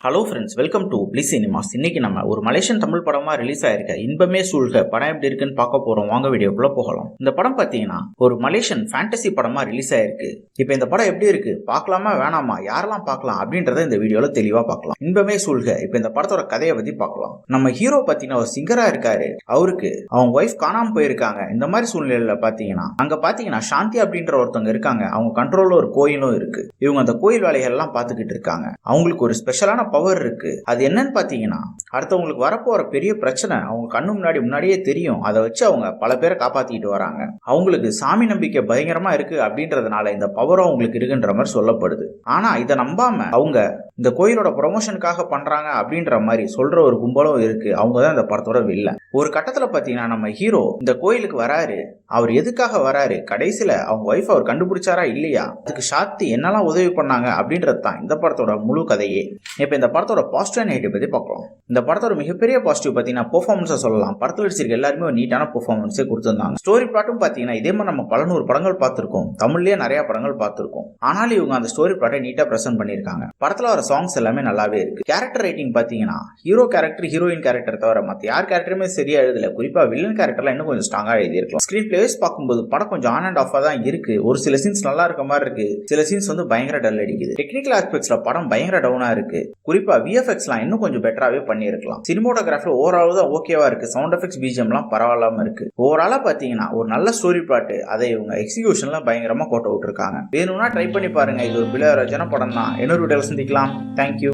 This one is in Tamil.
Hello friends, welcome to bliss cinemas. இன்னைக்கு நம்ம ஒரு மலேசியன் தமிழ் படமா ரிலீஸ் ஆயிருக்க இன்பமே சூழ்க படம் எப்படி இருக்குன்னு பார்க்க போறோம். வாங்க வீடியோக்குள்ள போகலாம். இந்த படம் பாத்தீங்கன்னா ஒரு மலேசியன் ஃபேண்டசி படமா ரிலீஸ் ஆயிருக்கு. இப்போ இந்த படம் எப்படி இருக்கு, பார்க்கலாமா வேணாமா, யாரெல்லாம் பார்க்கலாம் அப்படின்றத இந்த வீடியோல தெளிவா பார்க்கலாம். இன்பமே சூழ்க. இப்போ இந்த படத்தோட கதையை பத்தி பார்க்கலாம். நம்ம ஹீரோ பாத்தீங்கன்னா ஒரு சிங்கரா இருக்காரு. அவருக்கு அவங்க ஒய்ஃப் காணாம போயிருக்காங்க. இந்த மாதிரி சூழ்நிலையில பாத்தீங்கன்னா அங்க பாத்தீங்கன்னா சாந்தி அப்படின்ற ஒருத்தவங்க இருக்காங்க. அவங்க கண்ட்ரோல்ல ஒரு கோயிலும் இருக்கு. இவங்க அந்த கோயில் வேலைகள் எல்லாம் பாத்துக்கிட்டு இருக்காங்க. அவங்களுக்கு ஒரு ஸ்பெஷலான பவர் இருக்கு. அது என்னன்னு பாத்தீங்கன்னா அடுத்தவங்களுக்கு வரப்போற பெரிய பிரச்சனை அவங்க கண்ணு முன்னாடியே தெரியும். அதை வச்சு அவங்க பல பேரை காப்பாத்திட்டு வராங்க. அவங்களுக்கு சாமி நம்பிக்கை பயங்கரமா இருக்கு அப்படின்றதுனால இந்த பவரும் அவங்களுக்கு இருக்குன்ற மாதிரி சொல்லப்படுது. ஆனா இதை நம்பாம அவங்க இந்த கோயிலோட ப்ரொமோஷனுக்காக பண்றாங்க அப்படின்ற மாதிரி சொல்ற ஒரு கும்பலும் இருக்கு. அவங்க தான் இந்த படத்தோட வில்லன். ஒரு கட்டத்துல பாத்தீங்கன்னா நம்ம ஹீரோ இந்த கோயிலுக்கு வராரு. அவர் எதுக்காக வராரு, கடைசியில அவங்க ஒய்ஃப் அவர் கண்டுபிடிச்சாரா இல்லையா, அதுக்கு சாத்தி என்னெல்லாம் உதவி பண்ணாங்க அப்படின்றது தான் இந்த படத்தோட முழு கதையே. இப்ப இந்த படத்தோட பாசிட்டிவ் நெகட்டிவ் பத்தி பார்க்கலாம். இந்த படத்தோட மிகப்பெரிய பாசிட்டிவ் பாத்தீங்கன்னா பெர்ஃபார்மன்ஸை சொல்லலாம். படத்தில் நடிச்சிருக்க எல்லாருமே ஒரு நீட்டான பெர்ஃபார்மன்ஸே கொடுத்திருந்தாங்க. ஸ்டோரி பிளாட்டும் பாத்தீங்கன்னா இதே மாதிரி நம்ம பல நூறு படங்கள் பார்த்திருக்கோம். தமிழ்லயே நிறைய படங்கள் பார்த்திருக்கோம். ஆனாலும் இவங்க அந்த ஸ்டோரி பிளாட்டை நீட்டா பிரசன்ட் பண்ணிருக்காங்க. படத்துல வர சாங்ஸ் எல்லாமே நல்லாவே இருக்கு. கேரக்டர் ரைட்டிங் பாத்தீங்கன்னா ஹீரோ கேரக்டர், ஹீரோயின் கேரக்டர் தவிர மத்த யார் கேரக்டருமே சரியா எழுதல. குறிப்பா வில்லன் கேரக்டர்லாம் இன்னும் கொஞ்சம் ஸ்ட்ராங்கா எழுதியிருக்கலாம். ஸ்கிரீன் பிளேஸ் பார்க்கும்போது படம் கொஞ்சம் ஆன் அண்ட் ஆஃபா தான் இருக்கு. ஒரு சில சீன்ஸ் நல்லா இருக்க மாதிரி இருக்கு, சில சீன்ஸ் வந்து பயங்கர டல் அடிக்குது. டெக்னிக்கல் ஆஸ்பெக்ட்ஸ்ல படம் பயங்கர டவுனா இருக்கு. குறிப்பா விஎஃப்எக்ஸ்லாம் இன்னும் கொஞ்சம் பெட்டராவே பண்ணிருக்கலாம். சினிமோட்டோகிராஃபி ஓவரால் தான் ஓகேவா இருக்கு. சவுண்ட் எஃபெக்ட்ஸ் பிஜிஎம்லாம் பரவாயில்லாம இருக்கு. ஓவராலா பாத்தீங்கன்னா ஒரு நல்ல ஸ்டோரி பிளாட், அதை இவங்க எக்ஸிகியூஷன்ல பயங்கரமா கோட்ட விட்டுருக்காங்க. வேணும்னா ட்ரை பண்ணி பாருங்க. இது ஒரு பிள்ளையார ஜன படம் தான். இன்னொரு வீடியோல சந்திக்கலாம். தேங்க்யூ.